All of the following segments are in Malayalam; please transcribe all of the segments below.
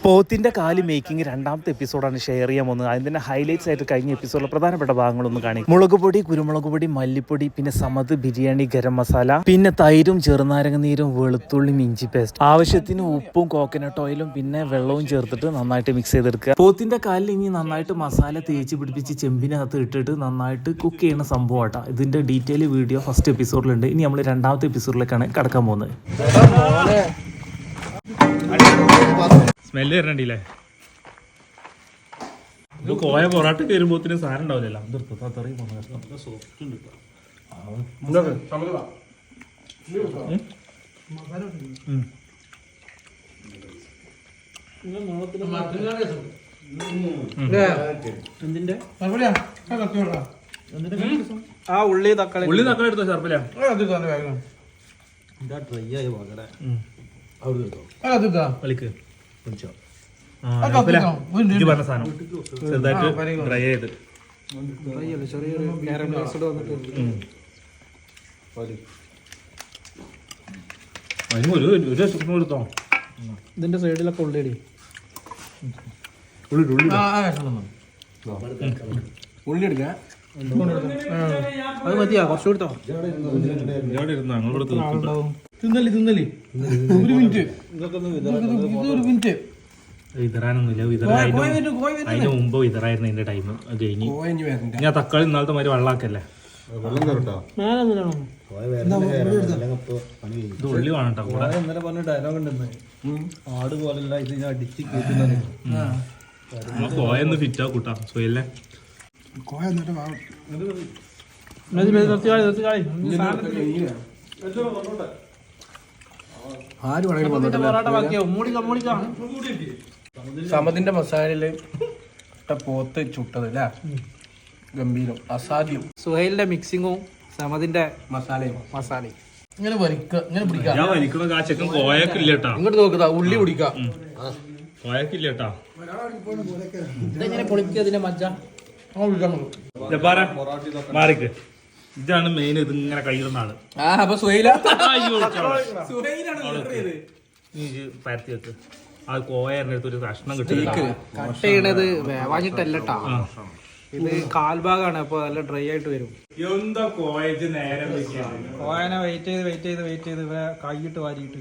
പോത്തിന്റെ കാല് മേക്കിംഗ് രണ്ടാമത്തെ എപ്പിസോഡാണ് ഷെയർ ചെയ്യാൻ പോകുന്നത്. അതിന്റെ ഹൈലൈറ്റ്സ് ആയിട്ട് കഴിഞ്ഞ എപ്പിസോഡിലെ പ്രധാനപ്പെട്ട ഭാഗങ്ങളൊന്നും കാണിക്കും. മുളക് പൊടി, കുരുമുളക് പൊടി, മല്ലിപ്പൊടി, പിന്നെ സമത് ബിരിയാണി ഗരം മസാല, പിന്നെ തൈരും ചെറുനാരങ്ങ നീരും വെളുത്തുള്ളിയും ഇഞ്ചി പേസ്റ്റ്, ആവശ്യത്തിന് ഉപ്പും കോക്കനട്ട് ഓയിലും പിന്നെ വെള്ളവും ചേർത്തിട്ട് നന്നായിട്ട് മിക്സ് ചെയ്തെടുക്കുക. പോത്തിന്റെ കാലിൽ ഇനി നന്നായിട്ട് മസാല തേച്ച് പിടിപ്പിച്ച് ചെമ്പിനകത്ത് ഇട്ടിട്ട് നന്നായിട്ട് കുക്ക് ചെയ്യുന്ന സംഭവമാട്ടാ. ഇതിന്റെ ഡീറ്റെയിൽ വീഡിയോ ഫസ്റ്റ് എപ്പിസോഡിലുണ്ട്. ഇനി നമ്മൾ രണ്ടാമത്തെ എപ്പിസോഡിലേക്കാണ് കടക്കാൻ പോകുന്നത്. സ്മെല്ല് വരണ്ടില്ലേ? ഇത് കോയ പൊറാട്ട കയറുമ്പോത്തിന് സാധനം ഉണ്ടാവില്ലല്ലോ. ഉള്ളി തക്കാളി എടുത്തോ ഷർപ്പില്ല. കളിക്ക് പറഞ്ഞ സാധനം ചെറുതായിട്ട് ഡ്രൈ ചെയ്ത് അതിന് ഒരു സ്പൂൺ എടുത്തോ. ഇതിന്റെ സൈഡിലൊക്കെ ഉള്ളിയടി ഉള്ളി എടുക്കാം. അത് മതിയാ, കുറച്ചു കൊടുത്തോ. തിന്നല് ഒരു മിനിറ്റ്, ഒരു മിനിറ്റ്. വിതറാനൊന്നുമില്ല. അതിന് മുമ്പ് വിതറായിരുന്നു ഇതിന്റെ ടൈം കഴിഞ്ഞ്. ഞാൻ തക്കാളി ഇന്നാളത്തെ മാതിരി വെള്ളാക്കല്ലേ. ഇത് ഉള്ളി വേണം കേട്ടോ കൂടെ. ഡയലോഗ് ഉണ്ടെന്ന് ആട് പോലല്ല ഇത് ഞാൻ അടിച്ച് കേട്ടുന്നത്. കോയൊന്ന് ഫിറ്റ് ആ കൂട്ടാ സുയല്ലേ. കോയ എന്നിട്ട് സമതിന്റെ മസാലയില് പോത്ത് ചുട്ടത് അല്ലേ, ഗംഭീരം, അസാധ്യം. സുഹൈലിന്റെ മിക്സിങ്ങും സമതിന്റെ മസാലയും ഇങ്ങനെ പിടിക്കാം. ഞാൻ വലിക്കണ കാച്ചക്കും കോയക്കില്ലേട്ടാ. ഇങ്ങോട്ട് നോക്കുക, ഉള്ളി പിടിക്കാം. കോയക്കില്ലേട്ടാ. ഇതെങ്ങനെ പൊളിക്കുക ഇതിന്റെ മജ്ജ? മാറിക്ക്. ഇതാണ് മെയിൻ. ഇത് ഇങ്ങനെ കൈയിടുന്ന ആള്. അപ്പൊ സുഹൈല പരത്തി വെക്ക്. ആ കോയറിന്റെ അടുത്ത് ഒരു കഷ്ണം കിട്ടില്ല. കട്ട് ചെയ്യണത് വേവാഞ്ഞിട്ടല്ലട്ടാ, ഇത് കാൽഭാഗാണ്. അപ്പൊ നല്ല ഡ്രൈ ആയിട്ട് വരും. എന്താ കോയച്ച് നേരം കോയനെ വെയിറ്റ് ചെയ്ത് കൈയിട്ട് വാരിയിട്ട്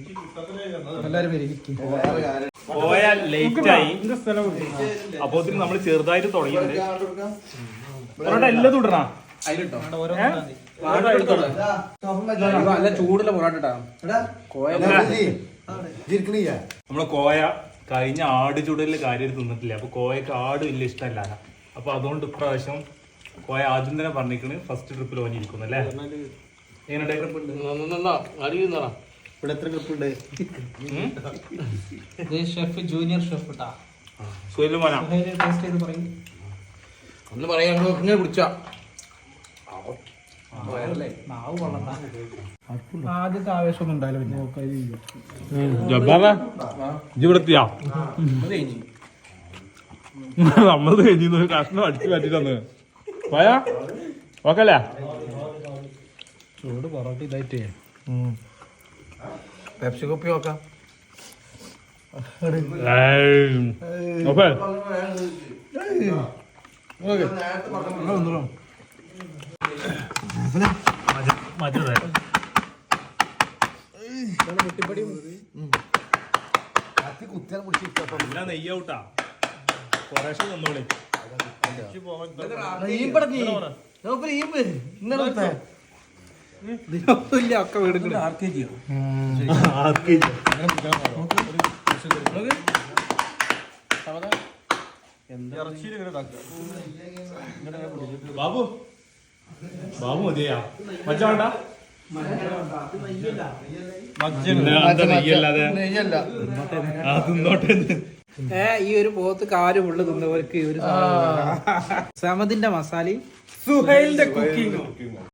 എല്ലാരും വരും. കോയ ലേറ്റ് ആയി. അപ്പൊ നമ്മൾ ചെറുതായിട്ട് തുടങ്ങിയിട്ടുണ്ട്. എല്ലാം തുടരണ നല്ല ചൂടുള്ള പൊറാട്ട. നമ്മളെ കോയ കഴിഞ്ഞ ആട് ചൂടലിൽ കാര്യം തിന്നിട്ടില്ല. അപ്പൊ കോയക്ക് ആട് വലിയ ഇഷ്ടമല്ല. അപ്പൊ അതുകൊണ്ട് ഇപ്രാവശ്യം കോയ ആദ്യം തന്നെ പറഞ്ഞിരിക്കണ് ഫസ്റ്റ് ട്രിപ്പിൽ ഓനിരിക്കുന്നു അല്ലേ. എങ്ങനെ ഇവിടെ എത്ര ട്രിപ്പുണ്ട്? ഷെഫ് ജൂനിയർ ഷെഫ് ഇട്ടാ സുഹൈൽ മോനാ ടേസ്റ്റ് ചെയ്ത് പറയും. ഒന്ന് പറയാ, ഇങ്ങനെ കുടിച്ചാ ആദ്യത്തെ ആവേശം ഒന്നും ഉണ്ടായില്ല. ഇവിടെത്തിയാ നമ്മളത് കഴിഞ്ഞു കഷ്ണം അടിച്ചു പറ്റി തന്ന് പോയാ ഓക്കല്ലേ. ചൂട് പൊറോട്ട ഇതായിട്ട് പെപ്സി കുപ്പി നോക്കാം. നെയ്യാവൂട്ടാ കുറേശ്ശെ തന്നോളി. ഒക്കെ വീടുണ്ട്. ബാബു ബാബു മതിയാ മജ്ജ വേണ്ട. നെയ്യല്ലാതെ തിന്നോട്ടെ. ഈ ഒരു പോത്ത് കാല് ഫുള്ള് തിന്നവർക്ക് ഈ ഒരു സമതിന്റെ മസാലയും സുഹൈലിന്റെ കുക്കിംഗ്